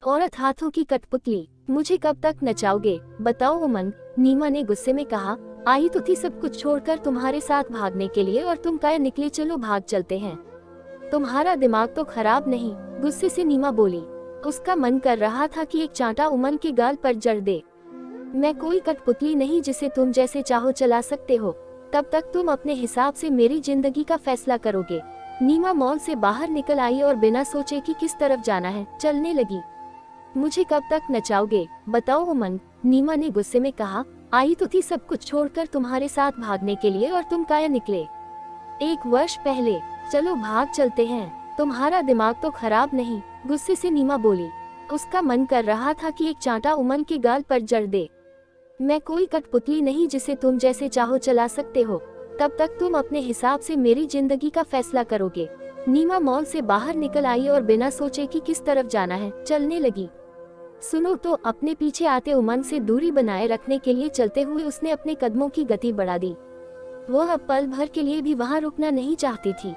औरत हाथों की कठपुतली, मुझे कब तक नचाओगे, बताओ उमंग। नीमा ने गुस्से में कहा, आई तो थी सब कुछ छोड़कर तुम्हारे साथ भागने के लिए और तुम काया निकले, चलो भाग चलते हैं। तुम्हारा दिमाग तो खराब नहीं, गुस्से से नीमा बोली। उसका मन कर रहा था कि एक चांटा उमंग के गाल पर जड़ दे। मैं कोई कठपुतली नहीं जिसे तुम जैसे चाहो चला सकते हो, तब तक तुम अपने हिसाब से मेरी जिंदगी का फैसला करोगे। नीमा मॉल से बाहर निकल आई और बिना सोचे कि किस तरफ जाना है चलने लगी। मुझे कब तक नचाओगे, बताओ उमंग। नीमा ने गुस्से में कहा, आई तो थी सब कुछ छोड़कर तुम्हारे साथ भागने के लिए और तुम काया निकले 1 वर्ष पहले। चलो भाग चलते हैं। तुम्हारा दिमाग तो खराब नहीं, गुस्से से नीमा बोली। उसका मन कर रहा था कि एक चांटा उमंग के गाल पर जड़ दे। मैं कोई कठपुतली नहीं जिसे तुम जैसे चाहो चला सकते हो, तब तक तुम अपने हिसाब से मेरी जिंदगी का फैसला करोगे। नीमा मॉल से बाहर निकल आई और बिना सोचे कि किस तरफ जाना है चलने लगी। सुनो तो, अपने पीछे आते उमंग से दूरी बनाए रखने के लिए चलते हुए उसने अपने कदमों की गति बढ़ा दी। वह अब पल भर के लिए भी वहां रुकना नहीं चाहती थी।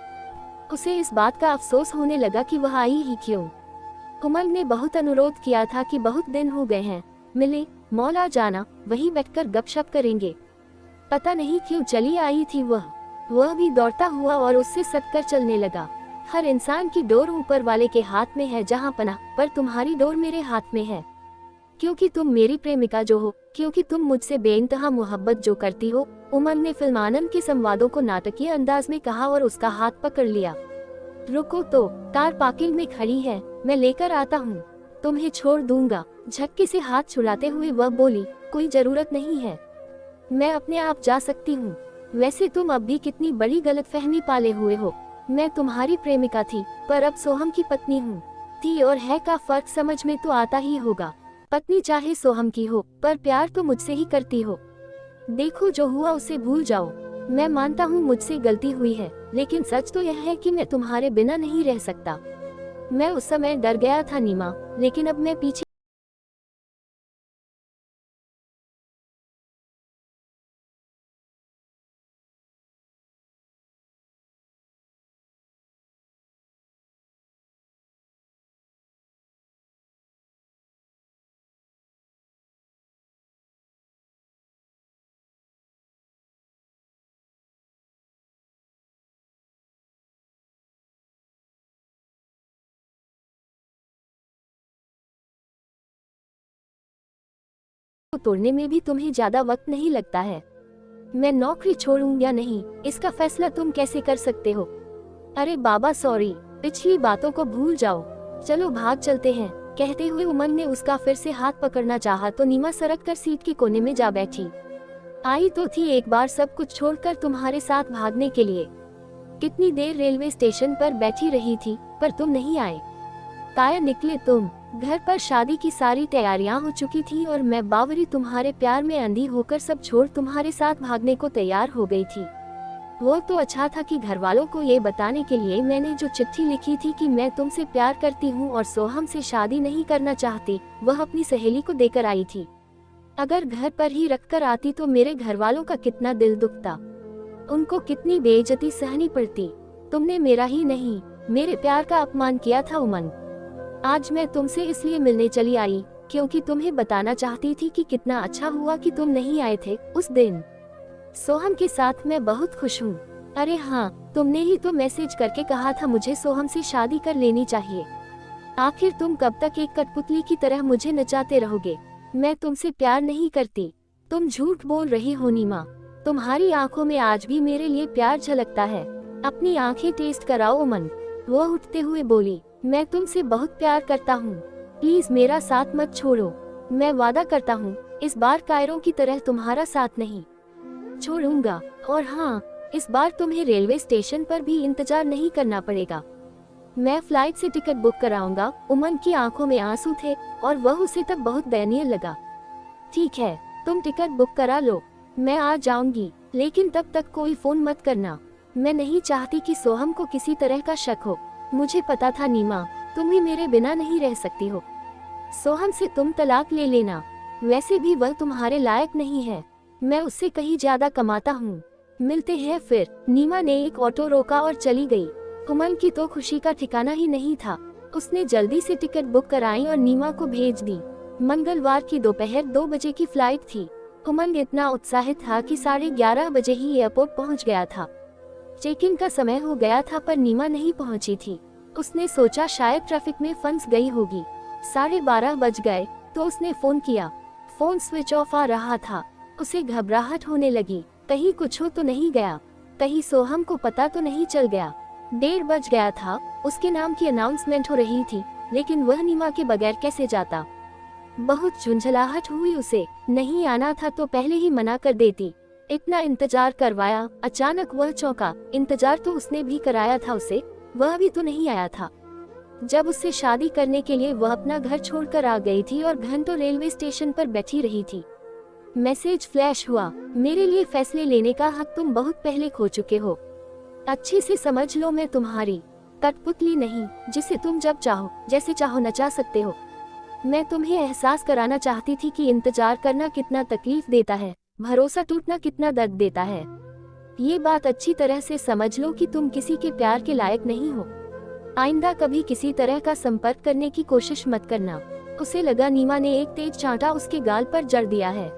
उसे इस बात का अफसोस होने लगा कि वह आई ही क्यों। उमंग ने बहुत अनुरोध किया था कि बहुत दिन हो गए हैं, मिले, मॉल आ जाना, वहीं बैठकर गपशप करेंगे। पता नहीं क्यों चली आई थी वह भी दौड़ता हुआ और उससे सटकर चलने लगा। हर इंसान की डोर ऊपर वाले के हाथ में है जहां पनाह, पर तुम्हारी डोर मेरे हाथ में है। क्योंकि तुम मेरी प्रेमिका जो हो, क्योंकि तुम मुझसे बेइंतहा मोहब्बत जो करती हो। उमंग ने फिल्मानंद के संवादों को नाटकीय अंदाज में कहा और उसका हाथ पकड़ लिया। रुको तो, कार पार्किंग में खड़ी है, मैं लेकर आता हूँ, तुम्हें छोड़ दूंगा। झटके से हाथ छुड़ाते हुए वह बोली, कोई जरूरत नहीं है, मैं अपने आप जा सकती हूँ। वैसे तुम अब भी कितनी बड़ी गलतफहमी पाले हुए हो। मैं तुम्हारी प्रेमिका थी, पर अब सोहम की पत्नी हूँ। थी और है का फर्क समझ में तो आता ही होगा। पत्नी चाहे सोहम की हो, पर प्यार तो मुझसे ही करती हो। देखो जो हुआ उसे भूल जाओ। मैं मानता हूँ मुझसे गलती हुई है, लेकिन सच तो यह है कि मैं तुम्हारे बिना नहीं रह सकता। मैं उस समय डर गया था नीमा, लेकिन अब मैं पीछे को तोड़ने में भी तुम्हें ज्यादा वक्त नहीं लगता है। मैं नौकरी छोड़ूं या नहीं, इसका फैसला तुम कैसे कर सकते हो। अरे बाबा सॉरी, पिछली बातों को भूल जाओ, चलो भाग चलते हैं। कहते हुए उमंग ने उसका फिर से हाथ पकड़ना चाहा तो नीमा सरक कर सीट के कोने में जा बैठी। आई तो थी एक बार सब कुछ छोड़कर तुम्हारे साथ भागने के लिए। कितनी देर रेलवे स्टेशन पर बैठी रही थी, पर तुम नहीं आए। काया निकले तुम। घर पर शादी की सारी तैयारियां हो चुकी थी और मैं बावरी तुम्हारे प्यार में अंधी होकर सब छोड़ तुम्हारे साथ भागने को तैयार हो गई थी। वो तो अच्छा था कि घर वालों को ये बताने के लिए मैंने जो चिट्ठी लिखी थी कि मैं तुमसे प्यार करती हूँ और सोहम से शादी नहीं करना चाहती, वह अपनी सहेली को देकर आई थी। अगर घर पर ही रखकर आती तो मेरे घर वालों का कितना दिल दुखता, उनको कितनी बेइज्जती सहनी पड़ती। तुमने मेरा ही नहीं, मेरे प्यार का अपमान किया था उमंग। आज मैं तुमसे इसलिए मिलने चली आई क्योंकि तुम्हें बताना चाहती थी कि कितना अच्छा हुआ कि तुम नहीं आए थे उस दिन। सोहम के साथ मैं बहुत खुश हूँ। अरे हाँ, तुमने ही तो मैसेज करके कहा था मुझे सोहम से शादी कर लेनी चाहिए। आखिर तुम कब तक एक कठपुतली की तरह मुझे नचाते रहोगे। मैं तुमसे प्यार नहीं करती। तुम झूठ बोल रही हो नीमा। तुम्हारी आंखों में आज भी मेरे लिए प्यार झलकता है। अपनी आंखें टेस्ट कराओ उमंग, वो उठते हुए बोली। मैं तुमसे बहुत प्यार करता हूँ, प्लीज मेरा साथ मत छोड़ो। मैं वादा करता हूँ इस बार कायरों की तरह तुम्हारा साथ नहीं छोड़ूंगा। और हाँ, इस बार तुम्हें रेलवे स्टेशन पर भी इंतजार नहीं करना पड़ेगा। मैं फ्लाइट से टिकट बुक कराऊंगा। उमंग की आंखों में आंसू थे और वह उसे तब बहुत दयनीय लगा। ठीक है, तुम टिकट बुक करा लो, मैं आ जाऊंगी, लेकिन तब तक कोई फोन मत करना। मैं नहीं चाहती कि सोहम को किसी तरह का शक हो। मुझे पता था नीमा, तुम ही मेरे बिना नहीं रह सकती हो। सोहम से तुम तलाक ले लेना, वैसे भी वह तुम्हारे लायक नहीं है। मैं उससे कहीं ज्यादा कमाता हूँ। मिलते हैं फिर। नीमा ने एक ऑटो रोका और चली गई। उमंग की तो खुशी का ठिकाना ही नहीं था। उसने जल्दी से टिकट बुक कराई और नीमा को भेज दी। मंगलवार की दोपहर 2 बजे की फ्लाइट थी। उमंग इतना उत्साहित था कि 11:30 बजे ही एयरपोर्ट पहुंच गया था। चेक इन का समय हो गया था पर नीमा नहीं पहुंची थी। उसने सोचा शायद ट्रैफिक में फंस गई होगी। 12:30 बज गए तो उसने फोन किया। फोन स्विच ऑफ आ रहा था। उसे घबराहट होने लगी, कहीं कुछ हो तो नहीं गया, कहीं सोहम को पता तो नहीं चल गया। 1:30 बज गया था। उसके नाम की अनाउंसमेंट हो रही थी, लेकिन वह नीमा के बगैर कैसे जाता। बहुत झुंझलाहट हुई उसे। नहीं आना था तो पहले ही मना कर देती। इतना इंतजार करवाया, अचानक वह चौंका। इंतजार तो उसने भी कराया था उसे, वह भी तो नहीं आया था। जब उससे शादी करने के लिए वह अपना घर छोड़कर आ गई थी और घंटों रेलवे स्टेशन पर बैठी रही थी। मैसेज फ्लैश हुआ, मेरे लिए फैसले लेने का हक तुम बहुत पहले खो चुके हो। अच्छे से समझ लो, मैं तुम्हारी कठपुतली नहीं जिसे तुम जब चाहो जैसे चाहो नचा सकते हो। मैं तुम्हें एहसास कराना चाहती थी कि इंतजार करना कितना तकलीफ देता है, भरोसा टूटना कितना दर्द देता है। ये बात अच्छी तरह से समझ लो कि तुम किसी के प्यार के लायक नहीं हो। आइंदा कभी किसी तरह का संपर्क करने की कोशिश मत करना। उसे लगा नीमा ने एक तेज चांटा उसके गाल पर जड़ दिया है।